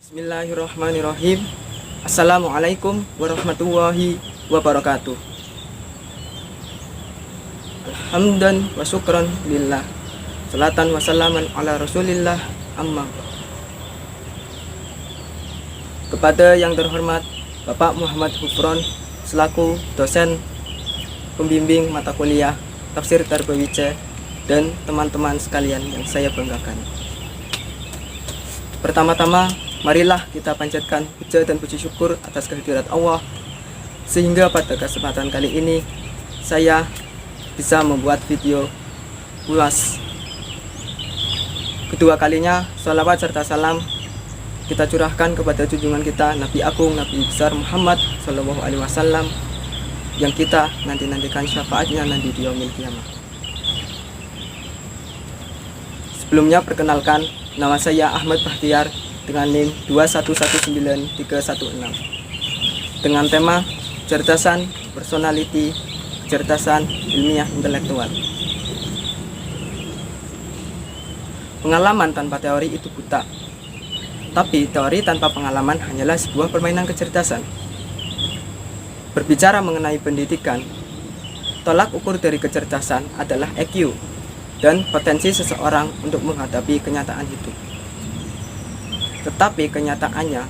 Bismillahirrahmanirrahim. Assalamualaikum warahmatullahi wabarakatuh. Alhamdan wa syukran lillah. Salatan wa salaman ala rasulillah, amma ba'd. Kepada yang terhormat Bapak Muhammad Hufron selaku dosen pembimbing mata kuliah Tafsir Tarbawiyah dan teman-teman sekalian yang saya banggakan. Pertama-tama, marilah kita panjatkan puja dan puji syukur atas kehadirat Allah, sehingga pada kesempatan kali ini saya bisa membuat video ulas. Kedua kalinya, sholawat serta salam kita curahkan kepada junjungan kita Nabi Agung, Nabi besar Muhammad SAW, yang kita nantikan syafaatnya nanti di yaumil qiyamah. Sebelumnya perkenalkan, nama saya Ahmad Bahtiar dengan NIM 2119316 dengan tema kecerdasan personality, kecerdasan ilmiah intelektual. Pengalaman tanpa teori itu buta, tapi teori tanpa pengalaman hanyalah sebuah permainan kecerdasan. Berbicara mengenai pendidikan, tolak ukur dari kecerdasan adalah EQ dan potensi seseorang untuk menghadapi kenyataan hidup. Tetapi kenyataannya,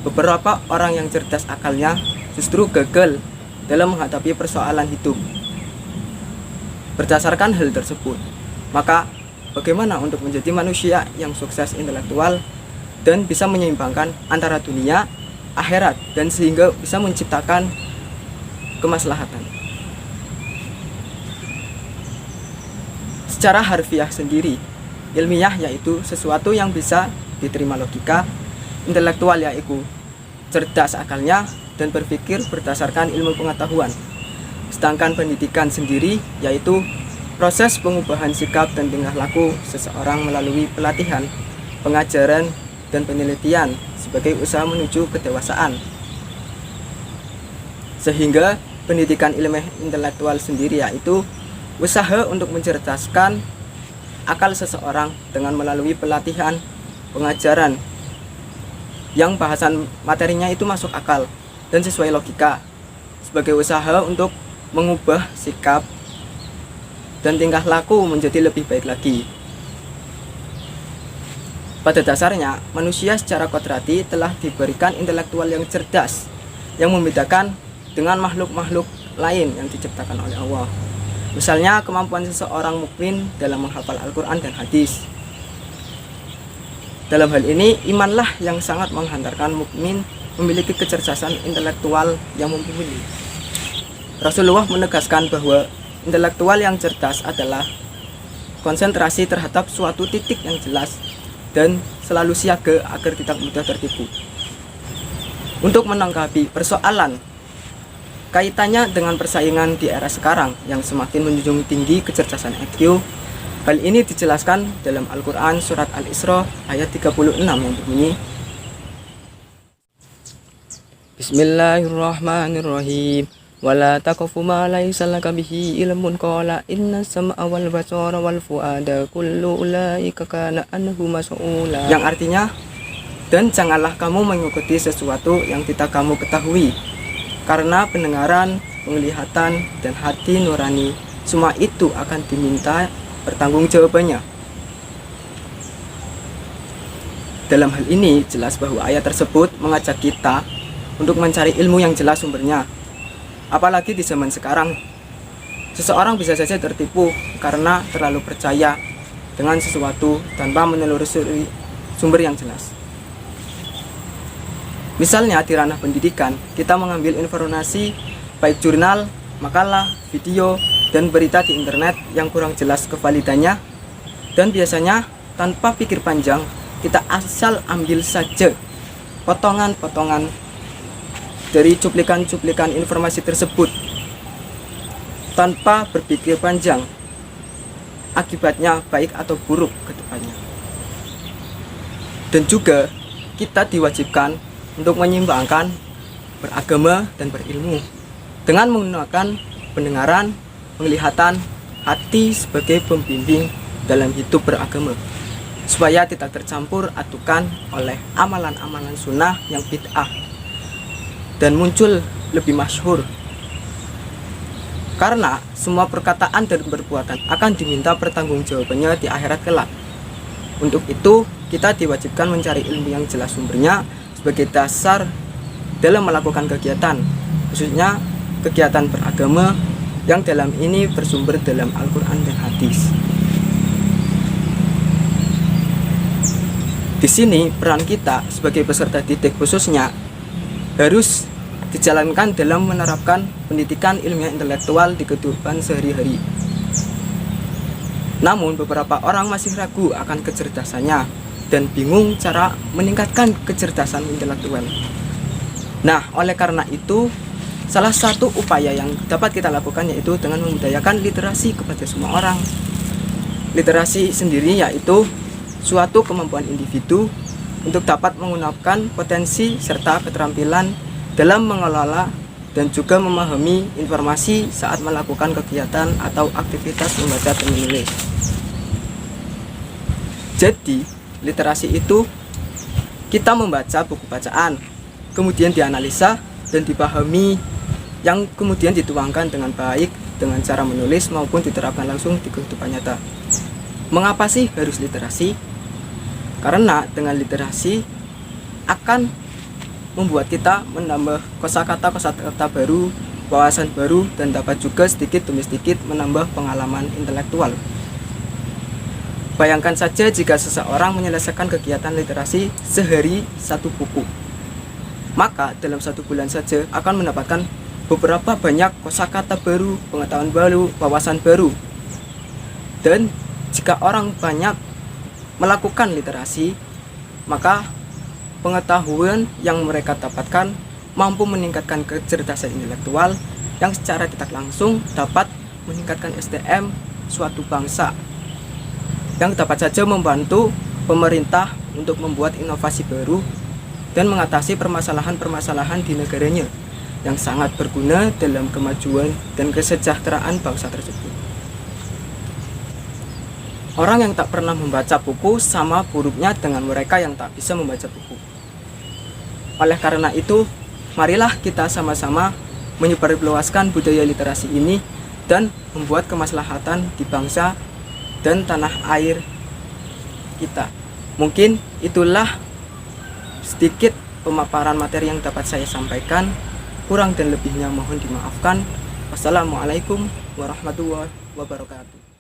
beberapa orang yang cerdas akalnya justru gagal dalam menghadapi persoalan hidup. Berdasarkan hal tersebut, maka bagaimana untuk menjadi manusia yang sukses intelektual dan bisa menyeimbangkan antara dunia, akhirat, dan sehingga bisa menciptakan kemaslahatan. Secara harfiah sendiri, ilmiah yaitu sesuatu yang bisa diterima logika, intelektual yaitu cerdas akalnya dan berpikir berdasarkan ilmu pengetahuan. Sedangkan pendidikan sendiri yaitu proses pengubahan sikap dan tingkah laku seseorang melalui pelatihan, pengajaran, dan penelitian sebagai usaha menuju kedewasaan. Sehingga pendidikan ilmiah intelektual sendiri yaitu usaha untuk mencerdaskan akal seseorang dengan melalui pelatihan, pengajaran yang bahasan materinya itu masuk akal dan sesuai logika, sebagai usaha untuk mengubah sikap dan tingkah laku menjadi lebih baik lagi. Pada dasarnya, manusia secara kodrati telah diberikan intelektual yang cerdas, yang membedakan dengan makhluk-makhluk lain yang diciptakan oleh Allah. Misalnya kemampuan seseorang mukmin dalam menghafal Al-Quran dan hadis. Dalam hal ini, imanlah yang sangat menghantarkan mukmin memiliki kecerdasan intelektual yang mumpuni. Rasulullah menegaskan bahwa intelektual yang cerdas adalah konsentrasi terhadap suatu titik yang jelas dan selalu siaga agar tidak mudah tertipu. Untuk menanggapi persoalan kaitannya dengan persaingan di era sekarang yang semakin menjunjung tinggi kecerdasan EQ, hal ini dijelaskan dalam Al-Quran surat Al-Isra ayat 36 yang berbunyi, Bismillahirrahmanirrahim. Wala taqfu ma laysa laka bihi ilmun qala inna sam'a wal basara wal fuada kullu ulaika kana anhu mas'ula. Yang artinya, dan janganlah kamu mengikuti sesuatu yang tidak kamu ketahui, karena pendengaran, penglihatan, dan hati nurani semua itu akan diminta pertanggungjawabannya. Dalam hal ini jelas bahwa ayat tersebut mengajak kita untuk mencari ilmu yang jelas sumbernya. Apalagi di zaman sekarang, seseorang bisa saja tertipu karena terlalu percaya dengan sesuatu tanpa menelusuri sumber yang jelas. Misalnya di ranah pendidikan, kita mengambil informasi baik jurnal, makalah, video, dan berita di internet yang kurang jelas kevalidannya, dan biasanya tanpa pikir panjang kita asal ambil saja potongan-potongan dari cuplikan-cuplikan informasi tersebut tanpa berpikir panjang akibatnya baik atau buruk ke depannya. Dan juga kita diwajibkan untuk menyeimbangkan beragama dan berilmu dengan menggunakan pendengaran, penglihatan, hati sebagai pembimbing dalam hidup beragama. supaya tidak tercampur adukan oleh amalan-amalan sunnah yang bid'ah dan muncul lebih masyhur. Karena semua perkataan dan perbuatan akan diminta pertanggungjawabannya di akhirat kelak. Untuk itu, kita diwajibkan mencari ilmu yang jelas sumbernya sebagai dasar dalam melakukan kegiatan, khususnya kegiatan beragama yang dalam ini bersumber dalam Al-Quran dan hadis. Di sini peran kita sebagai peserta didik khususnya harus dijalankan dalam menerapkan pendidikan ilmiah intelektual di kehidupan sehari-hari. Namun beberapa orang masih ragu akan kecerdasannya dan bingung cara meningkatkan kecerdasan intelektual. Nah, oleh karena itu, salah satu upaya yang dapat kita lakukan yaitu dengan membudayakan literasi kepada semua orang. Literasi sendiri yaitu suatu kemampuan individu untuk dapat menggunakan potensi serta keterampilan dalam mengelola dan juga memahami informasi saat melakukan kegiatan atau aktivitas membaca dan menulis. Jadi, literasi itu kita membaca buku bacaan, kemudian dianalisa dan dipahami, yang kemudian dituangkan dengan baik dengan cara menulis maupun diterapkan langsung di kehidupan nyata. Mengapa sih harus literasi? Karena dengan literasi akan membuat kita menambah kosakata baru, wawasan baru, dan dapat juga sedikit demi sedikit menambah pengalaman intelektual. Bayangkan saja jika seseorang menyelesaikan kegiatan literasi sehari satu buku, maka dalam 1 bulan saja akan mendapatkan beberapa banyak kosakata baru, pengetahuan baru, wawasan baru. Dan jika orang banyak melakukan literasi, maka pengetahuan yang mereka dapatkan mampu meningkatkan kecerdasan intelektual yang secara tidak langsung dapat meningkatkan SDM suatu bangsa, yang dapat saja membantu pemerintah untuk membuat inovasi baru dan mengatasi permasalahan-permasalahan di negaranya yang sangat berguna dalam kemajuan dan kesejahteraan bangsa tersebut. Orang yang tak pernah membaca buku sama buruknya dengan mereka yang tak bisa membaca buku. Oleh karena itu, marilah kita sama-sama menyebarluaskan budaya literasi ini dan membuat kemaslahatan di bangsa dan tanah air kita. Mungkin itulah sedikit pemaparan materi yang dapat saya sampaikan. Kurang dan lebihnya mohon dimaafkan. Wassalamualaikum warahmatullahi wabarakatuh.